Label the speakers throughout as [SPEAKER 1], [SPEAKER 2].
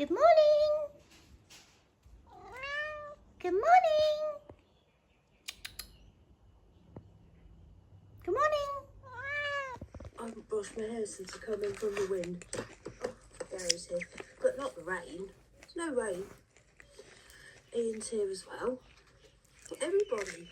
[SPEAKER 1] Good morning. Good morning. Good morning.
[SPEAKER 2] I haven't brushed my hair since I come in from the wind. Oh, Gary's here. But not the rain. There's no rain. Ian's here as well. Everybody.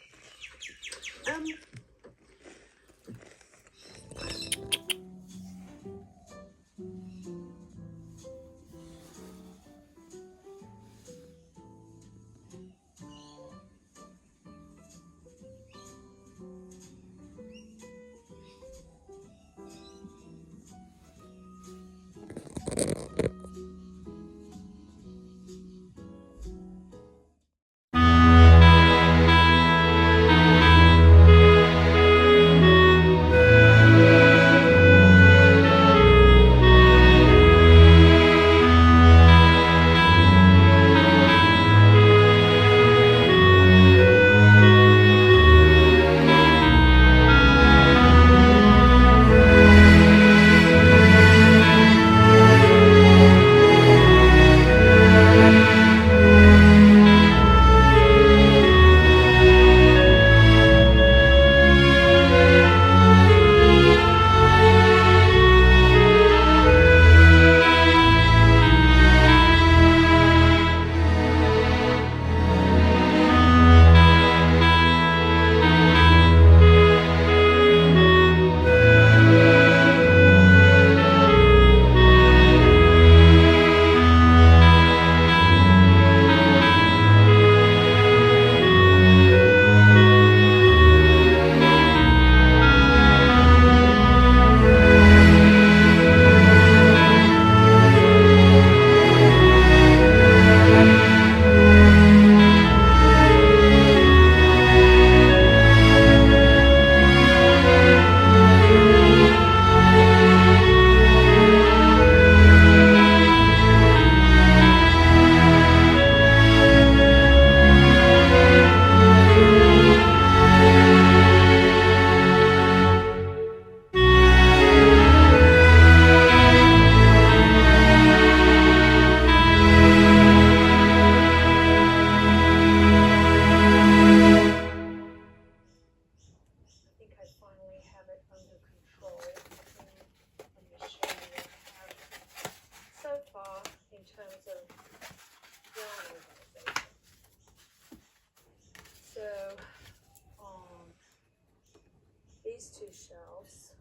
[SPEAKER 2] These two shelves,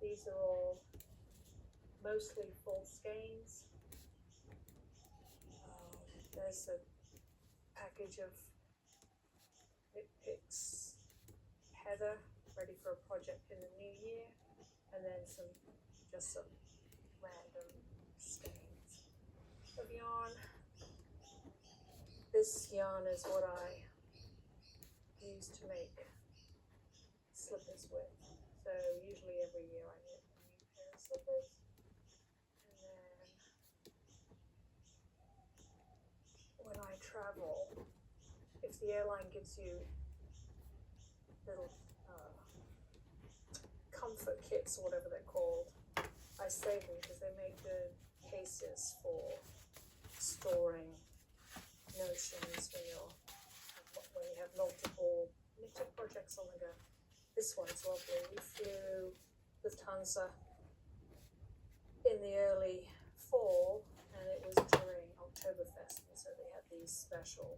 [SPEAKER 2] these are all mostly full skeins. There's a package of Nip Picks heather ready for a project in the new year, and then just some random skeins of yarn. This yarn is what I use to make slippers with. So usually every year I knit a new pair of slippers. And then when I travel, if the airline gives you little comfort kits or whatever they're called, I save them because they make good cases for storing notions when you have multiple knitting projects on the go. This one's lovely. We flew Lufthansa in the early fall, and it was during Oktoberfest, and so they had these special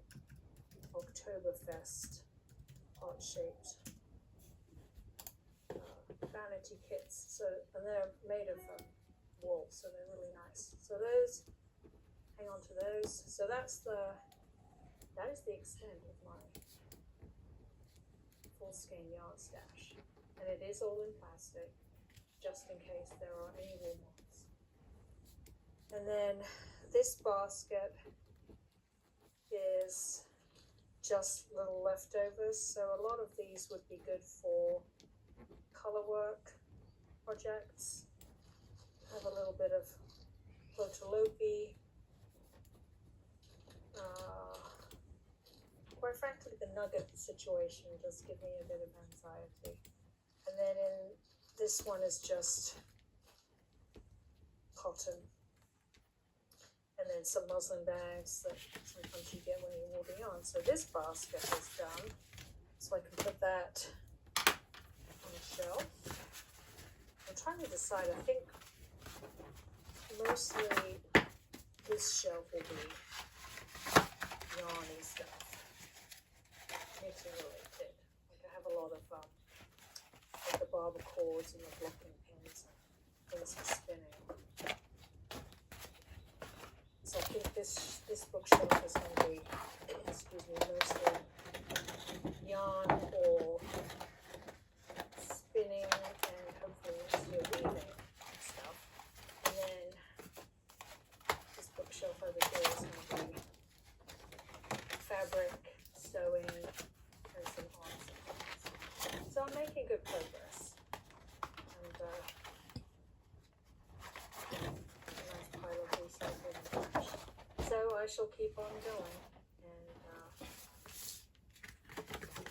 [SPEAKER 2] Oktoberfest heart-shaped vanity kits. And they're made of wool, so they're really nice. So those, hang on to those. So that is the extent of my full skein yarn stash, and it is all in plastic, just in case there are any wool moths. And then this basket is just little leftovers, so a lot of these would be good for color work projects. I have a little bit of Plotalopi. Quite frankly, the nugget situation does give me a bit of anxiety. And then this one is just cotton. and then some muslin bags that sometimes you get when you're moving on. So this basket is done, so I can put that on the shelf. I'm trying to decide, I think mostly this shelf will be yarny stuff, knitting related. Like I have a lot of like the barber cords and the blocking pins and things for spinning. So I think this bookshelf is going to be, mostly yarn or spinning and hopefully still weaving stuff. And then this bookshelf over here is going to be fabric, sewing, and some art supplies. So I'm making good progress. And a nice pile of recycled and trash. So I shall keep on going and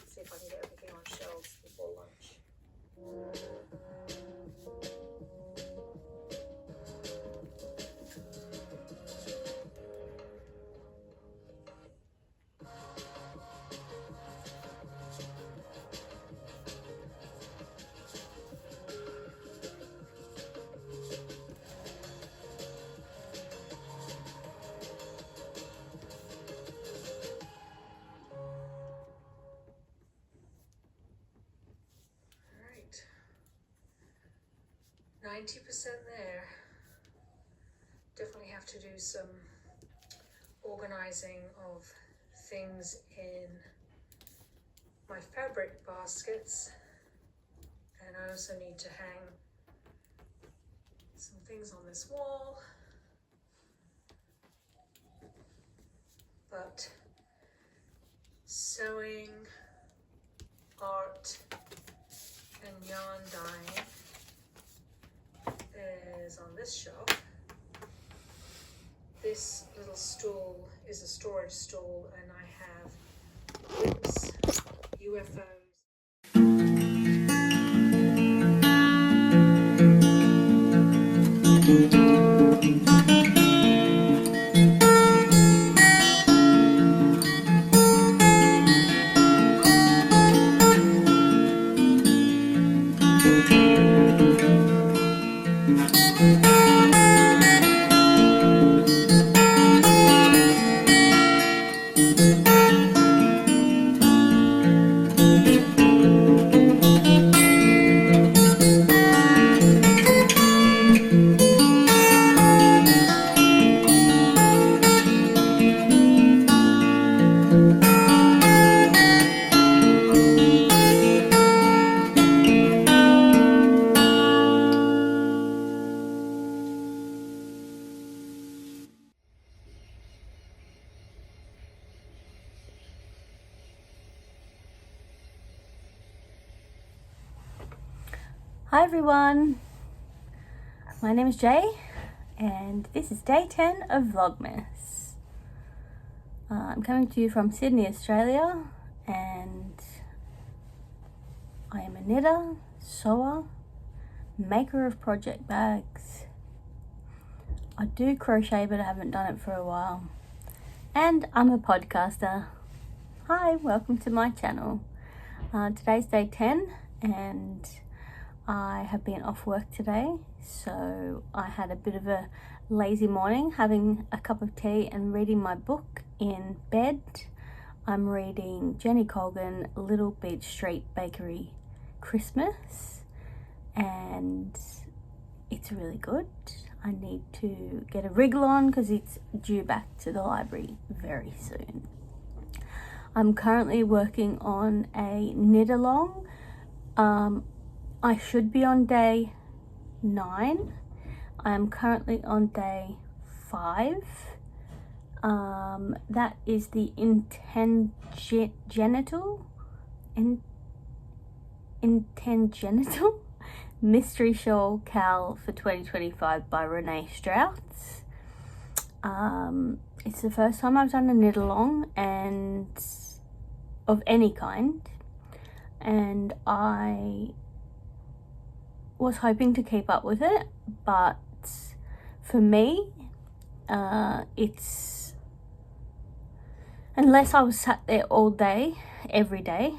[SPEAKER 2] see if I can get everything on shelves before lunch. Alright, 90% there. Definitely have to do some organizing of things in my fabric baskets, and I also need to hang some things on this wall, but sewing, art, and yarn dyeing is on this shelf. This little stool is a storage stool, and I have books, UFOs.
[SPEAKER 3] Hi everyone, my name is Jay and this is day 10 of Vlogmas. I'm coming to you from Sydney, Australia, and I am a knitter, sewer, maker of project bags. I do crochet but I haven't done it for a while, and I'm a podcaster. Hi, welcome to my channel. Today's day 10 and I have been off work today, so I had a bit of a lazy morning, having a cup of tea and reading my book in bed. I'm reading Jenny Colgan, Little Beach Street Bakery Christmas, and it's really good. I need to get a wriggle on because it's due back to the library very soon. I'm currently working on a knit along. I should be on day 9. I am currently on day 5. That is the Intangenital Mystery Shawl Cowl for 2025 by Renee Strauss. It's the first time I've done a knit along and of any kind, and I was hoping to keep up with it, but for me, it's, unless I was sat there all day, every day,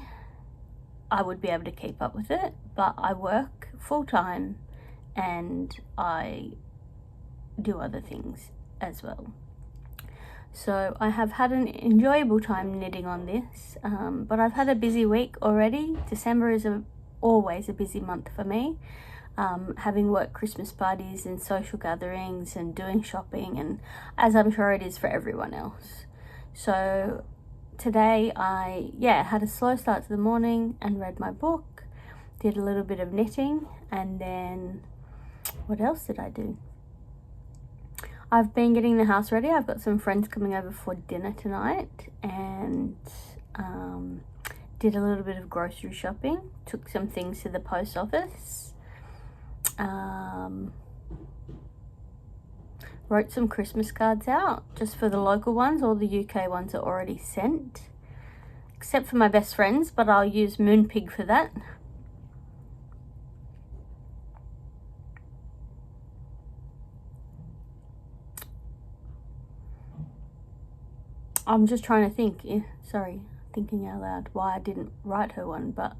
[SPEAKER 3] I would be able to keep up with it, but I work full time and I do other things as well. So I have had an enjoyable time knitting on this, but I've had a busy week already. December is always a busy month for me, having work Christmas parties and social gatherings and doing shopping, and as I'm sure it is for everyone else. So today I had a slow start to the morning and read my book, did a little bit of knitting, and then what else did I do? I've been getting the house ready. I've got some friends coming over for dinner tonight, and did a little bit of grocery shopping, took some things to the post office, wrote some Christmas cards out just for the local ones. All the UK ones are already sent, except for my best friends, but I'll use Moonpig for that. I'm just trying to think, thinking out loud why I didn't write her one, but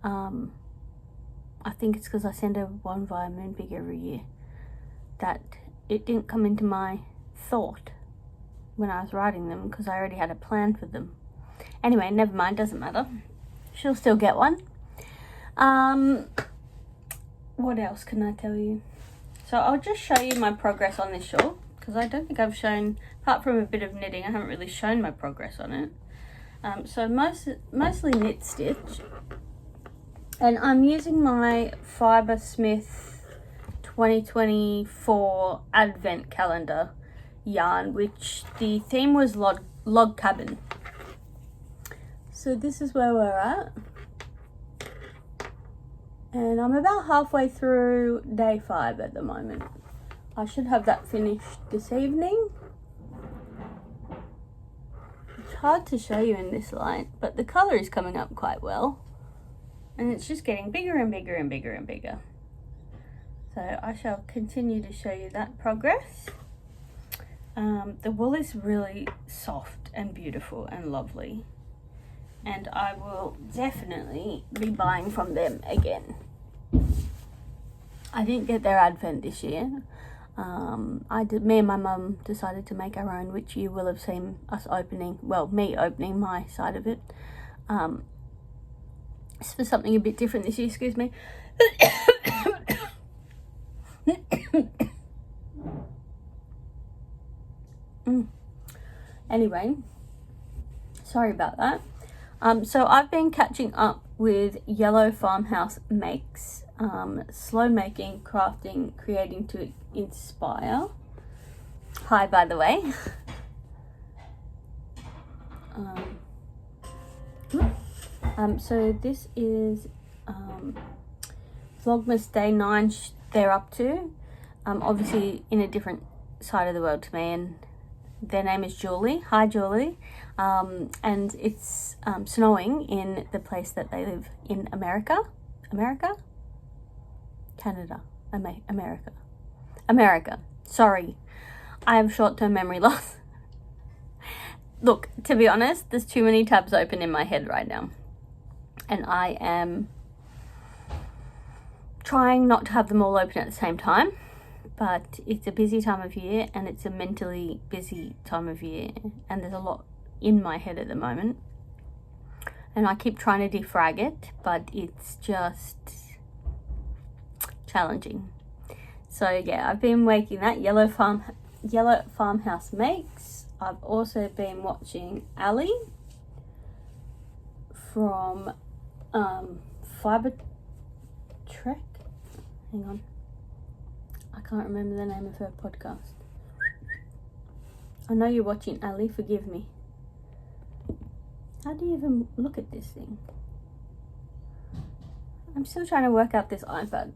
[SPEAKER 3] I think it's because I send her one via Moonpig every year, that it didn't come into my thought when I was writing them, because I already had a plan for them. Anyway, never mind, doesn't matter. She'll still get one. What else can I tell you? So I'll just show you my progress on this shawl, because I don't think I've shown, apart from a bit of knitting, I haven't really shown my progress on it. So mostly knit stitch, and I'm using my Fibersmith 2024 Advent Calendar yarn, which the theme was log cabin. So this is where we're at, and I'm about halfway through day 5 at the moment. I should have that finished this evening. It's hard to show you in this light, but the colour is coming up quite well. And it's just getting bigger and bigger and bigger and bigger. So I shall continue to show you that progress. The wool is really soft and beautiful and lovely. And I will definitely be buying from them again. I didn't get their Advent this year. Me and my mum decided to make our own, which you will have seen us opening, well, me opening my side of it. It's for something a bit different this year, excuse me. Anyway, sorry about that. So I've been catching up with Yellow Farmhouse Makes, slow making, crafting, creating to inspire. Hi, by the way. So this is Vlogmas day 9 they're up to. Obviously in a different side of the world to me, and their name is Julie. Hi, Julie. And it's snowing in the place that they live in America. Canada. America. Sorry. I have short-term memory loss. Look, to be honest, there's too many tabs open in my head right now. And I am trying not to have them all open at the same time. But it's a busy time of year, and it's a mentally busy time of year. And there's a lot in my head at the moment. And I keep trying to defrag it, but it's just challenging. So yeah, I've been making that Yellow Farmhouse Makes. I've also been watching Ali from Fiber Trek. Hang on, I can't remember the name of her podcast. I know you're watching Ali, forgive me. How do you even look at this thing? I'm still trying to work out this iPad.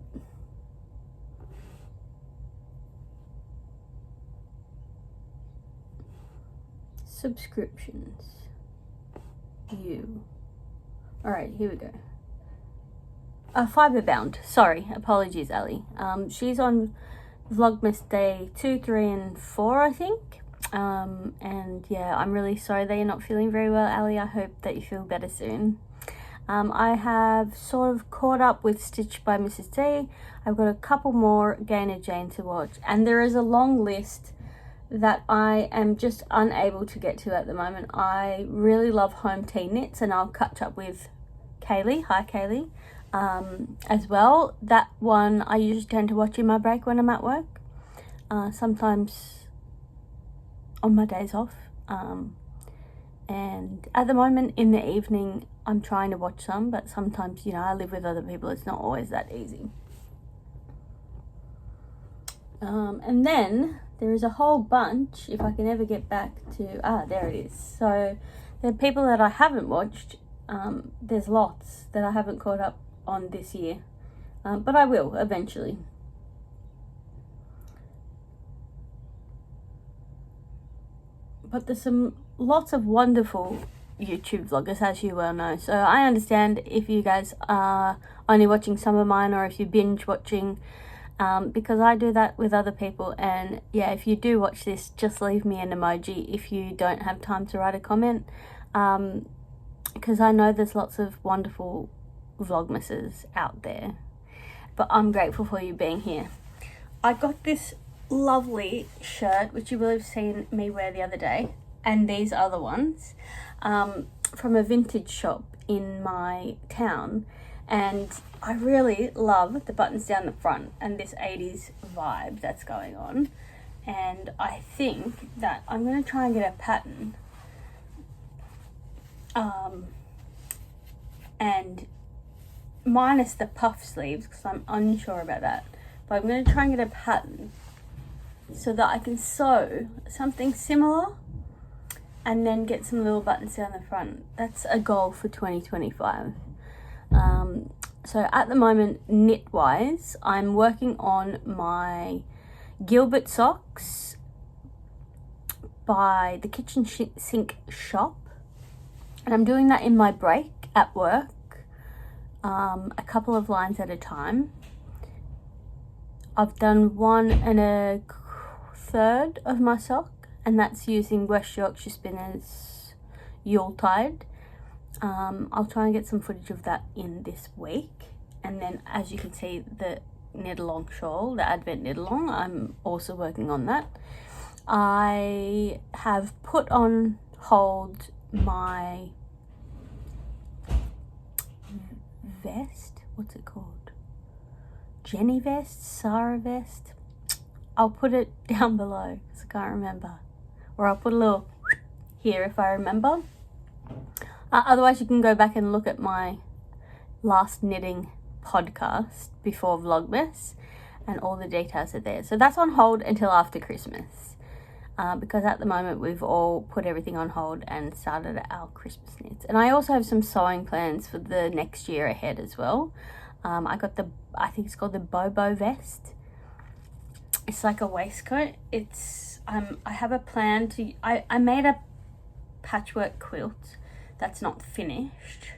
[SPEAKER 3] Subscriptions. You. Alright, here we go. Fiberbound. Sorry, apologies, Ali. She's on Vlogmas day 2, 3 and 4, I think. And yeah, I'm really sorry that you're not feeling very well, Ali. I hope that you feel better soon. I have sort of caught up with Stitch by Mrs. D. I've got a couple more Gainer Jane to watch, and there is a long list that I am just unable to get to at the moment. I really love Home Tea Knits, and I'll catch up with Kaylee, hi Kaylee, as well. That one I usually tend to watch in my break when I'm at work, sometimes on my days off, and at the moment in the evening I'm trying to watch some, but sometimes, you know, I live with other people, it's not always that easy. And then there is a whole bunch, if I can ever get back to, there it is. So the people that I haven't watched, there's lots that I haven't caught up on this year, but I will eventually. But there's lots of wonderful YouTube vloggers, as you well know. So I understand if you guys are only watching some of mine, or if you binge watching, because I do that with other people. And yeah, if you do watch this, just leave me an emoji if you don't have time to write a comment, because I know there's lots of wonderful Vlogmases out there. But I'm grateful for you being here. I got this lovely shirt, which you will have seen me wear the other day, and these other ones, from a vintage shop in my town, and I really love the buttons down the front and this 80s vibe that's going on. And I think that I'm going to try and get a pattern, and minus the puff sleeves, because I'm unsure about that, but I'm going to try and get a pattern so that I can sew something similar and then get some little buttons down the front. That's a goal for 2025. So at the moment, knit wise, I'm working on my Gilbert socks by the Kitchen Sink shop, and I'm doing that in my break at work, a couple of lines at a time. I've done 1 1/3 of my sock, and that's using West Yorkshire Spinners Yuletide. I'll try and get some footage of that in this week. And then, as you can see, the knit-along shawl, the Advent knit-along, I'm also working on that. I have put on hold my vest. What's it called? Jenny vest? Sarah vest? I'll put it down below because I can't remember. Or I'll put a little here if I remember. Otherwise, you can go back and look at my last knitting podcast before Vlogmas, and all the details are there. So that's on hold until after Christmas, because at the moment we've all put everything on hold and started our Christmas knits. And I also have some sewing plans for the next year ahead as well. I got I think it's called the Bobo vest. It's like a waistcoat. I have a plan to, I made a patchwork quilt that's not finished,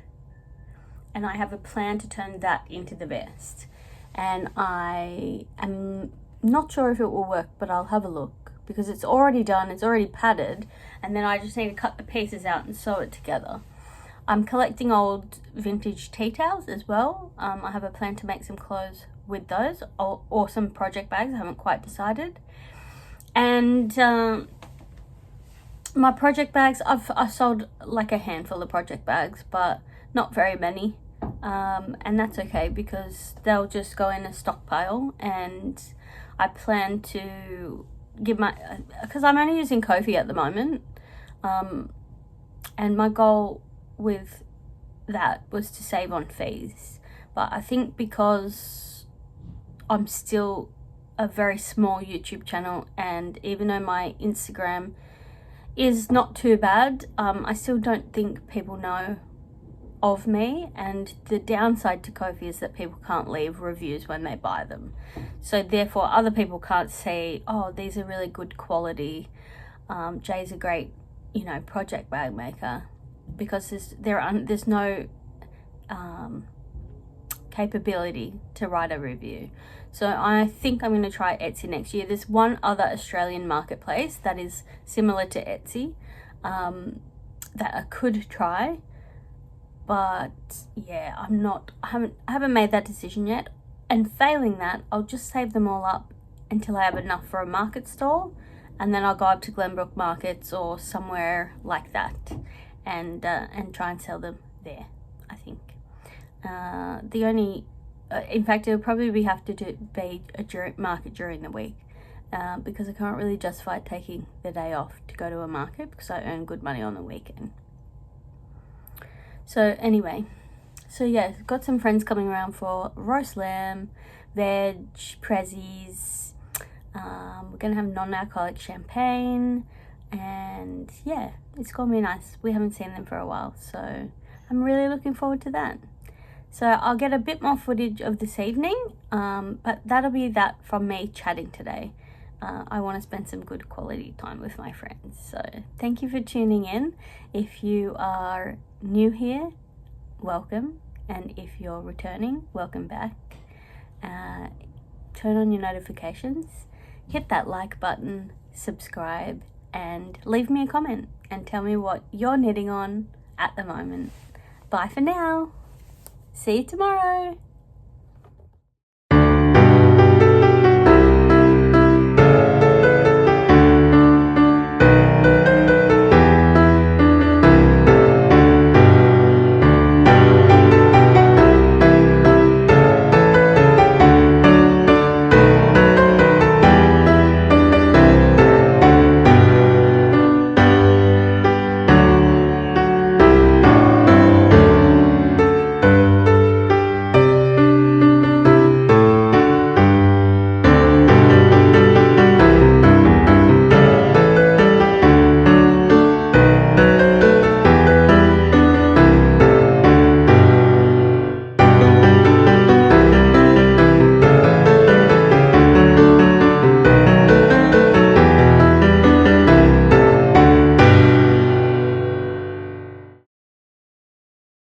[SPEAKER 3] and I have a plan to turn that into the vest. And I am not sure if it will work, but I'll have a look, because it's already done, it's already padded, and then I just need to cut the pieces out and sew it together. I'm collecting old vintage tea towels as well. I have a plan to make some clothes with those, or some project bags. I haven't quite decided. And my project bags, I've sold like a handful of project bags, but not very many, and that's okay, because they'll just go in a stockpile. And I plan to give because I'm only using Cosy at the moment, and my goal with that was to save on fees. But I think because I'm still a very small YouTube channel, and even though my Instagram is not too bad, I still don't think people know of me. And the downside to Cosy is that people can't leave reviews when they buy them, so therefore other people can't say, oh, these are really good quality, Jay's a great, you know, project bag maker, because there's no capability to write a review. So I think I'm going to try Etsy next year. There's one other Australian marketplace that is similar to Etsy that I could try, but yeah, I haven't made that decision yet. And failing that, I'll just save them all up until I have enough for a market stall, and then I'll go up to Glenbrook markets or somewhere like that and try and sell them there, I think. In fact, it'll probably have to be a market during the week, because I can't really justify taking the day off to go to a market because I earn good money on the weekend. So anyway, yeah, got some friends coming around for roast lamb, veg, prezzies. We're gonna have non-alcoholic champagne, and yeah, it's gonna be nice. We haven't seen them for a while, so I'm really looking forward to that. So I'll get a bit more footage of this evening, but that'll be that from me chatting today. I want to spend some good quality time with my friends. So thank you for tuning in. If you are new here, welcome. And if you're returning, welcome back. Turn on your notifications, hit that like button, subscribe, and leave me a comment and tell me what you're knitting on at the moment. Bye for now. See you tomorrow.